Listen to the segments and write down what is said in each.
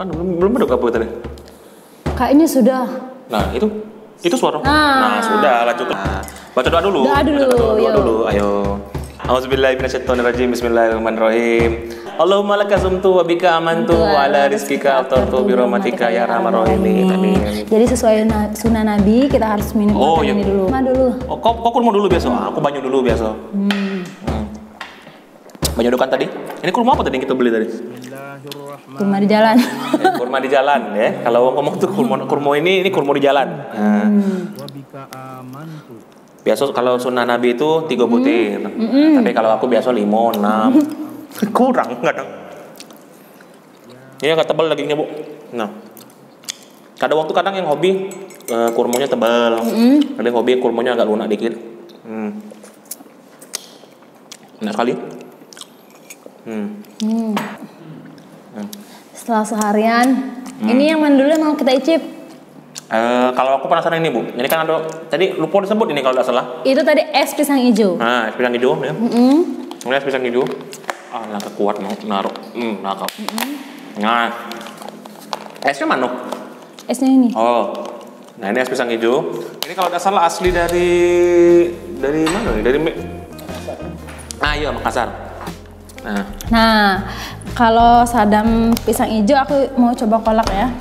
Mana belum beduk apa tadi? Kayaknya sudah. Nah, itu suara. Nah, sudah lanjut. Nah, baca doa dulu. Doa dulu. Ayo. Auzubillahi minasyaitonirrajim. Bismillahirrahmanirrahim. Allahumma laka sumtu wa bika amantu wa ala rizqika aftartu bi rahmatika ya arhamar rahimin. Amin. Jadi sesuai sunnah Nabi kita harus minum ini dulu. Oh, kok kurma dulu biasa? Aku banyu dulu biasa. Banyu dulu kan tadi? Ini kurma apa tadi yang kita beli tadi? Kurma di jalan. Kurma di jalan ya. Kalau ngomong tuh kurma ini kurma di jalan. Biasa kalau sunnah Nabi itu 3 butir. Tapi kalau aku biasa 5, 6. Kurang kadang. Ini agak tebal dagingnya, Bu. Nah. Kadang yang hobi kurmanya tebal. Kadang hobi kurmanya agak lunak dikit. Enak sekali. Setelah seharian, ini yang mana dulu yang mau kita icip? Kalau aku penasaran ini, Bu. Ini kan ada tadi lupa disebut ini kalau tidak salah. Itu tadi es pisang hijau. Nah, es pisang hijau ya. Ini es pisang hijau. Nggak kuat mau naruh. Nggak. Nah, esnya mana? Esnya ini. Oh, nah ini es pisang hijau. Ini kalau tidak salah asli dari mana nih? Dari iya Makassar. Nah, kalau Sadam pisang hijau aku mau coba kolak ya.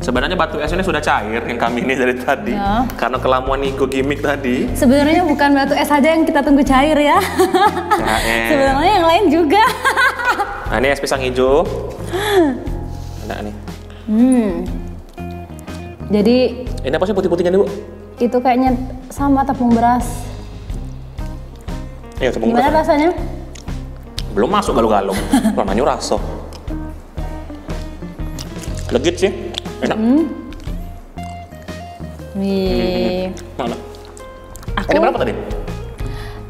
Sebenarnya batu es ini sudah cair yang kami ini dari tadi. Ya. Karena kelamuan Niko gimmick tadi. Sebenarnya bukan batu es saja yang kita tunggu cair ya. Sebenarnya yang lain juga. Nah, ini es pisang hijau. Ada nih. Jadi ini apa sih putih-putihnya nih, Bu? Itu kayaknya sama tepung beras. Iya, tepung beras. Gimana rasanya? Belum masuk galuh-galuh. Warnanya rasa. Legit sih. Enak. Mana? Ini berapa tadi?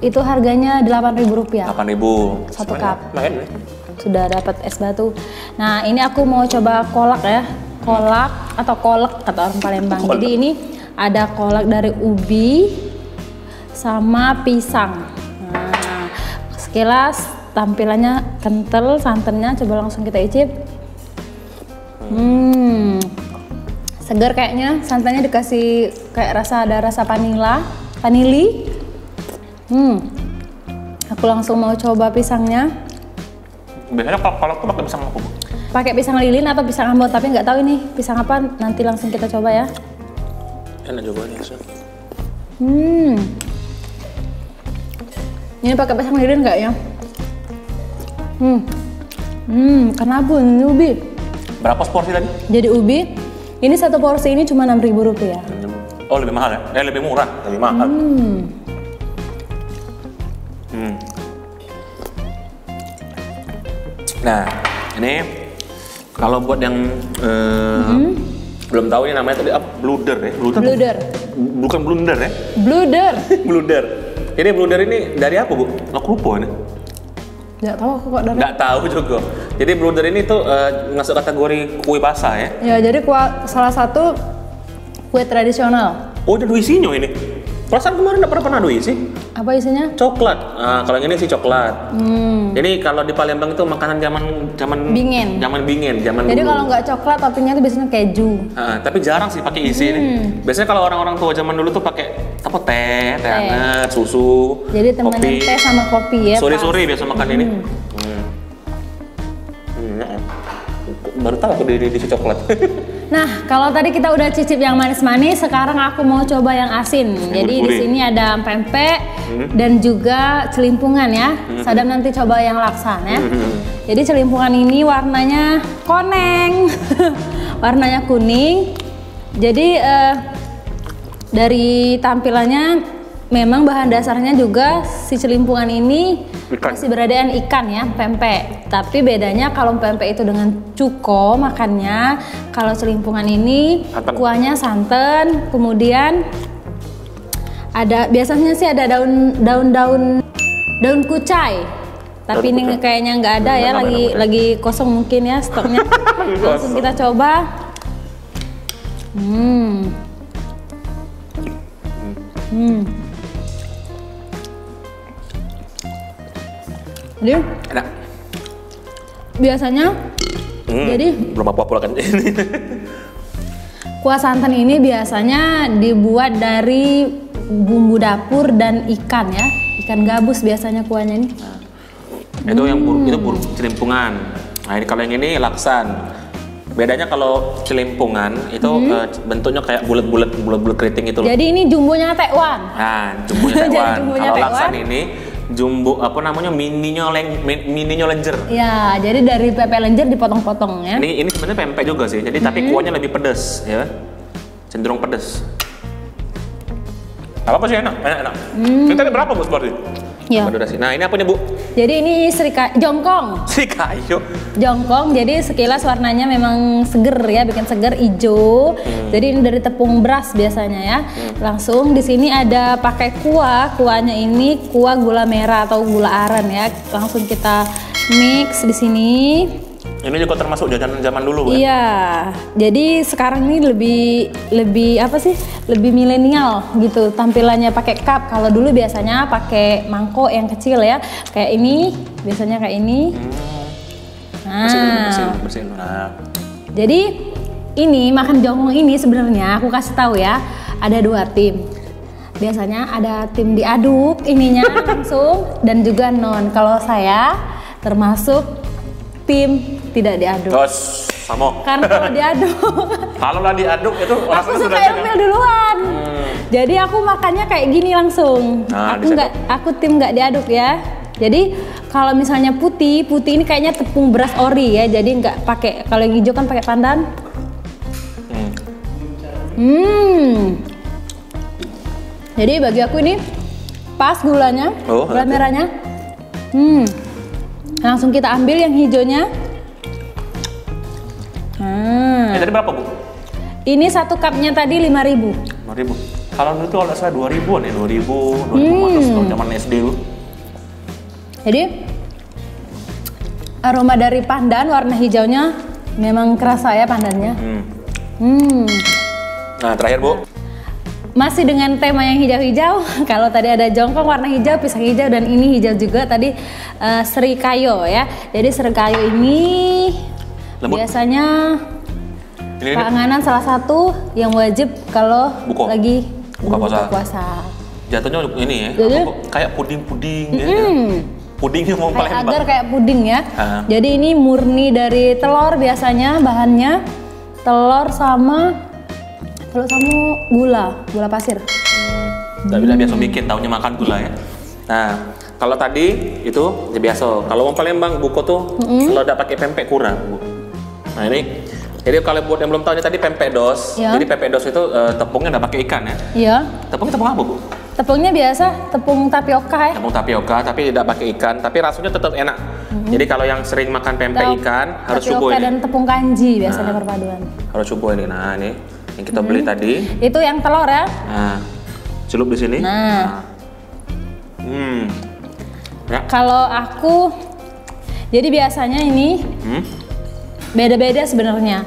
Itu harganya Rp8.000. 8.000. 1 cup. Lumayan ya. Sudah dapat es batu. Nah, ini aku mau coba kolak ya. Kolak atau kolek kata orang Palembang. Jadi ini ada kolak dari ubi sama pisang. Nah, sekilas tampilannya kental, santannya coba langsung kita icip. Segar kayaknya, santannya dikasih kayak ada rasa vanili. Aku langsung mau coba pisangnya. Biasanya kalau aku pakai pisang apa, Bu? Pakai pisang lilin atau pisang ambon, tapi nggak tahu ini pisang apa. Nanti langsung kita coba ya. Enak juga nih, Ini pakai pisang lilin nggak ya? Kenapa ini ubi? Berapa porsi tadi? Jadi ubi. Ini satu porsi ini cuma Rp6.000. Oh, lebih mahal ya? Lebih murah, lebih mahal. Nah, ini kalau buat yang belum tahu ini namanya tadi bluder ya? Bluder. Bukan blunder ya? Bluder. Bluder. Ini bluder ini dari apa, Bu? Aku lupa ini. Nggak tahu aku kok dari. Nggak tahu juga. Jadi bluder ini tuh masuk kategori kue basah ya? Ya, jadi salah satu kue tradisional. Oh, ada isinya ini. Perasaan kemarin nggak pernah ada isi. Apa isinya? Coklat. Nah, kalau yang ini sih coklat. Jadi kalau di Palembang itu makanan zaman bingen. Jadi kalau nggak coklat, toppingnya itu biasanya keju. Tapi jarang sih pakai isi ini. Biasanya kalau orang-orang tua zaman dulu tuh pakai teh hangat, susu. Jadi temenin teh sama kopi ya. Sore-sore biasa makan ini. Baru tahu aku diisi coklat. Nah, kalau tadi kita udah cicip yang manis-manis, sekarang aku mau coba yang asin. Jadi di sini ada pempek dan juga celimpungan ya. Sadam nanti coba yang laksan ya. Jadi celimpungan ini warnanya koneng, warnanya kuning. Jadi dari tampilannya memang bahan dasarnya juga si celimpungan ini masih beradaan ikan ya, pempek. Tapi bedanya kalau pempek itu dengan cuko makannya, kalau celimpungan ini kuahnya santan, kemudian ada biasanya sih ada daun kucai. Tapi ini kayaknya nggak ada ya, lagi kosong mungkin ya stoknya. Langsung kita coba. Jadi enak. Biasanya Jadi belum apa-apa pula kan. kuah santan ini biasanya dibuat dari bumbu dapur dan ikan ya. Ikan gabus biasanya kuahnya ini. Itu yang itu burung celimpungan. Nah, ini kalau yang ini laksan. Bedanya kalau celimpungan itu bentuknya kayak bulat-bulat keriting itu loh. Jadi ini jumbonya tekwan. Nah, jumbonya Jadi tekwan. jumbonya Kalau tekwan. laksan ini jumbo apa namanya mininya lenjer. Ya, jadi dari pempek lenjer dipotong-potong ya. Ini sebenarnya pempek juga sih. Jadi tapi kuahnya lebih pedas ya. Cenderung pedas. Apa sih enak? Enak. Ini tadi berapa Bu seperti? Ya. Durasi. Nah, ini apanya Bu? Jadi ini jongkong. Kayu. Jongkong, jadi sekilas warnanya memang seger ya, bikin seger hijau. Jadi ini dari tepung beras biasanya ya. Langsung di sini ada pakai kuah. Kuahnya ini kuah gula merah atau gula aren ya. Langsung kita mix di sini. Ini juga termasuk jajanan zaman dulu ya? Iya. Jadi sekarang ini lebih apa sih? Lebih milenial gitu tampilannya pakai cup. Kalau dulu biasanya pakai mangkok yang kecil ya. Kayak ini, biasanya kayak ini. Bersihin. Nah. Jadi ini makan jongkong ini sebenarnya aku kasih tahu ya, ada 2 tim. Biasanya ada tim diaduk ininya langsung dan juga non. Kalau saya termasuk tim tidak diaduk. Terus sama. Karena kalau diaduk, Kalau lah diaduk itu aku suka ilfil duluan. Jadi aku makannya kayak gini langsung. Nah, aku tim nggak diaduk ya. Jadi kalau misalnya putih ini kayaknya tepung beras ori ya. Jadi nggak pakai, kalau yang hijau kan pakai pandan. Jadi bagi aku ini pas gulanya, gula merahnya. Langsung kita ambil yang hijaunya. Tadi berapa Bu? Ini 1 cupnya tadi 5.000. 5.000. Kalau dulu tuh kalau saya 2.000-an ya, 2.500 kalau zaman SD Bu. Jadi aroma dari pandan warna hijaunya memang kerasa ya pandannya. Nah, terakhir Bu. Masih dengan tema yang hijau-hijau. Kalau tadi ada jongkong warna hijau, pisang hijau, dan ini hijau juga tadi serikayo ya. Jadi serikayo ini Lembut. biasanya panganan salah satu yang wajib kalau lagi buka puasa. Jatuhnya ini ya, Jadi, kayak puding-puding ya. Pudingnya mau kayak Palembang. agar kayak puding ya. Jadi ini murni dari telur biasanya bahannya. Telur sama gula pasir. Nggak biasa bikin, taunya makan gula ya. Nah, kalau tadi itu ya biasa. Kalau mau Palembang buko tuh kalau udah pakai pempek kurang Bu. Nah ini, jadi kalau buat yang belum tahu ini tadi pempek dos. Ya. Jadi pempek dos itu tepungnya udah pakai ikan ya. Iya. Tepungnya tepung apa Bu? Tepungnya biasa tepung tapioka ya. Tepung tapioka tapi tidak pakai ikan, tapi rasanya tetap enak. Jadi kalau yang sering makan pempek ikan harus coba ini. Dan tepung kanji biasanya perpaduan. Harus coba ini. Nah ini yang kita beli tadi. Itu yang telur ya. Nah, celup di sini. Nah. Ya. Kalau aku, jadi biasanya ini beda-beda sebenarnya.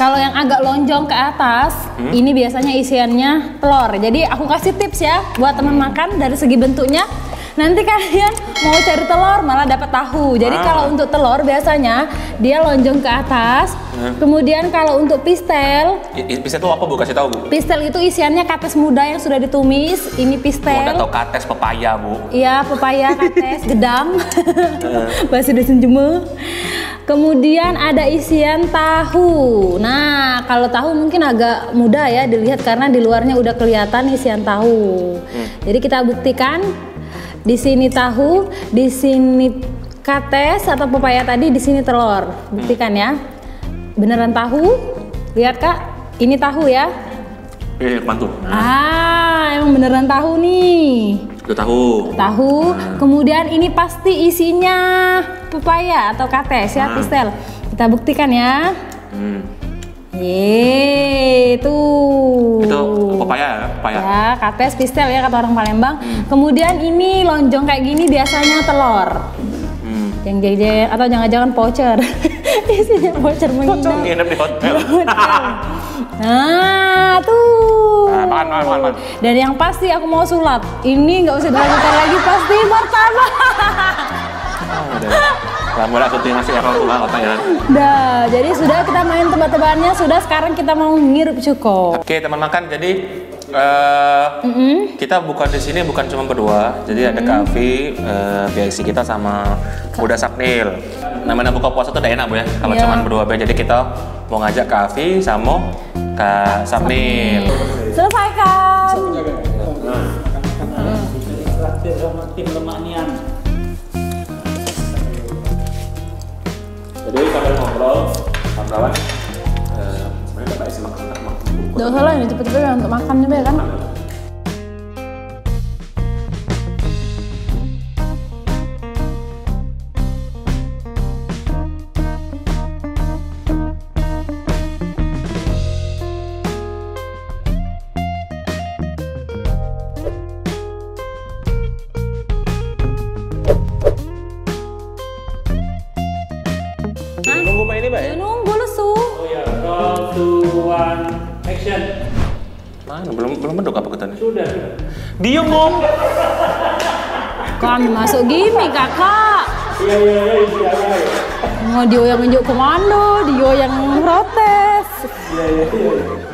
Kalau yang agak lonjong ke atas, ini biasanya isiannya telur. Jadi aku kasih tips ya buat teman makan dari segi bentuknya. Nanti kalian mau cari telur malah dapat tahu. Jadi kalau untuk telur biasanya dia lonjong ke atas. Kemudian kalau untuk pistel, pistel itu apa Bu? Kasih tahu Bu. Pistel itu isiannya kates muda yang sudah ditumis. Ini pistel. Udah tahu kates pepaya Bu. Iya, pepaya, kates, gedang. Bahasa Indonesia Jember. Kemudian ada isian tahu. Nah, kalau tahu mungkin agak mudah ya dilihat karena di luarnya udah kelihatan isian tahu. Jadi kita buktikan di sini tahu, di sini kates atau pepaya tadi, di sini telur. Buktikan ya. Beneran tahu? Lihat Kak, ini tahu ya. Bantu. Emang beneran tahu nih. Itu tahu. Kemudian ini pasti isinya pepaya atau kates ya, pistel. Kita buktikan ya. Itu pepaya ya? Ya, kates, pistel ya kata orang Palembang. Kemudian ini lonjong kayak gini biasanya telur. Yang jajan atau jangan-jangan voucher. Isinya voucher menginap. Nginep di hotel. Nah, tuh. Makan. Dan yang pasti aku mau sulap. Ini nggak usah dilanjutkan lagi, pasti martabak. Lah mulai aku ngasih error tuh otaknya. Dah, jadi sudah kita main tebak-tebakannya, sudah sekarang kita mau ngirup cuko. Oke, teman makan. Jadi kita bukan di sini bukan cuma berdua. Jadi ada Kavi, BIC kita sama Buddha Saknil. Namanya buka puasa tuh udah enak Bu ya. Kalau cuma berdua jadi kita mau ngajak Kavi sama Kak Saknil. Selesaikan. Traktir sama tim lemaknian. Jadi sambil ngobrol, kawan-kawan, sebenarnya Bapak isi makan. Gak usah lah, ini cepet-cepet untuk makan juga ya kan. Nunggu main ini Mbak ya? Nunggu lesu. Oh ya, 3, 2, 1, action. Mana? Belum menduk apa kita nih? Sudah. Diem ngomong. Kan masuk gini kakak. Iya. Mau dia yang nunjuk komando, dia yang protes. Iya.